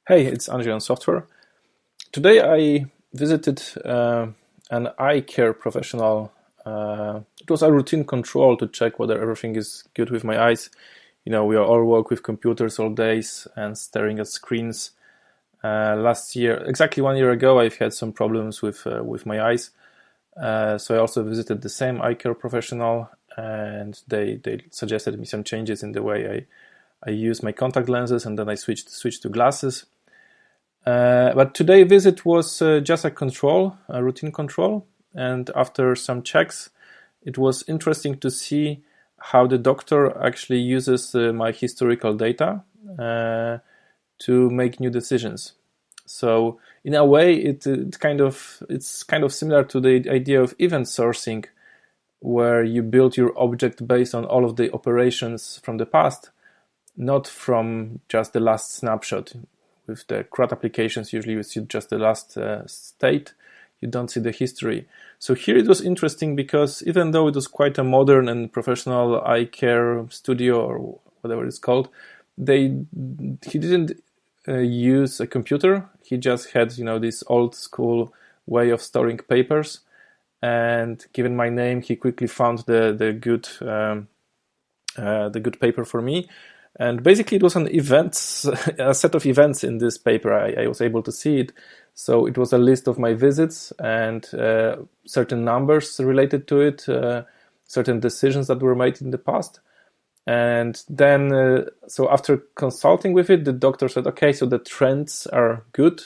Hey, it's Andrzej on Software. Today I visited an eye care professional. It was a routine control to check whether everything is good with my eyes. You know, we all work with computers all days and staring at screens. Last year, exactly 1 year ago, I've had some problems with my eyes. So I also visited the same eye care professional, and they suggested me some changes in the way I use my contact lenses, and then I switched to glasses. But today's visit was just a routine control, and after some checks, it was interesting to see how the doctor actually uses my historical data to make new decisions. So in a way, it's kind of similar to the idea of event sourcing, where you build your object based on all of the operations from the past, not from just the last snapshot. With the CRUD applications, usually you see just the last state, you don't see the history. So here it was interesting because even though it was quite a modern and professional eye care studio or whatever it's called, he didn't use a computer. He just had, this old school way of storing papers. And given my name, he quickly found the good paper for me. And basically it was a set of events in this paper. I was able to see it. So it was a list of my visits and certain numbers related to it, certain decisions that were made in the past. And then, so after consulting with it, the doctor said, okay, so the trends are good.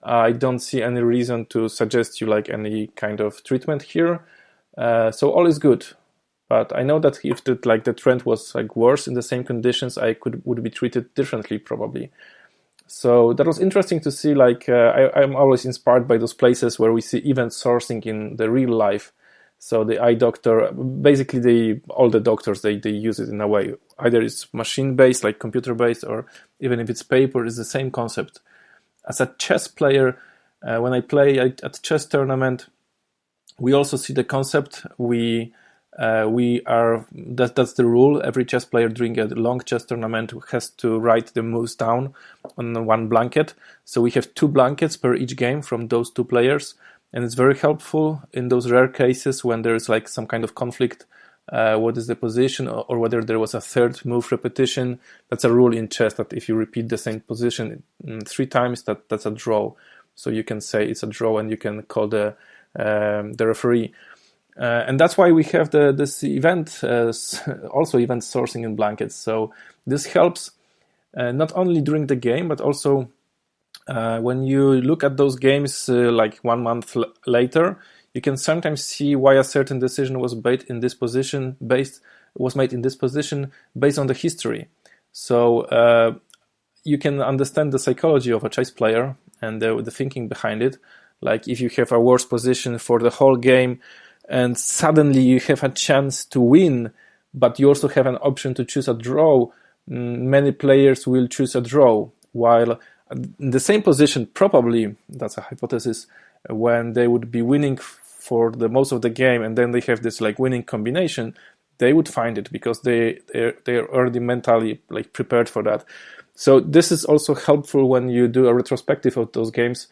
I don't see any reason to suggest you any kind of treatment here. So all is good. But I know that if the trend was worse in the same conditions, I would be treated differently probably. So that was interesting to see. I'm always inspired by those places where we see event sourcing in the real life. So the eye doctor, basically all the doctors, they use it in a way. Either it's machine-based, like computer-based, or even if it's paper, it's the same concept. As a chess player, when I play at chess tournament, we also see the concept. That's the rule. Every chess player during a long chess tournament has to write the moves down on one blanket. So we have 2 blankets per each game from those 2 players. And it's very helpful in those rare cases when there's some kind of conflict, what is the position, or whether there was a third move repetition. That's a rule in chess that if you repeat the same position 3 times, that's a draw. So you can say it's a draw and you can call the referee. And that's why we have this event, also event sourcing in blankets. So this helps not only during the game, but also when you look at those games 1 month later, you can sometimes see why a certain decision was made in this position based on the history. So you can understand the psychology of a chess player and the thinking behind it. Like if you have a worse position for the whole game, and suddenly you have a chance to win, but you also have an option to choose a draw, many players will choose a draw, while in the same position, probably, that's a hypothesis, when they would be winning for the most of the game, and then they have this winning combination, they would find it because they're already mentally prepared for that. So this is also helpful when you do a retrospective of those games.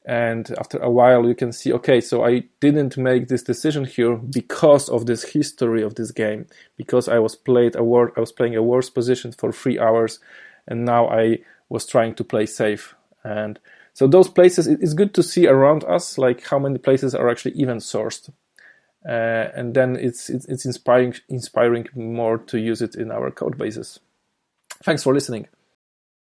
And after a while, you can see, okay, so I didn't make this decision here because of this history of this game, because I was playing a worse position for 3 hours, and now I was trying to play safe. And so those places, it's good to see around us, how many places are actually event sourced, and then it's inspiring more to use it in our code bases. Thanks for listening.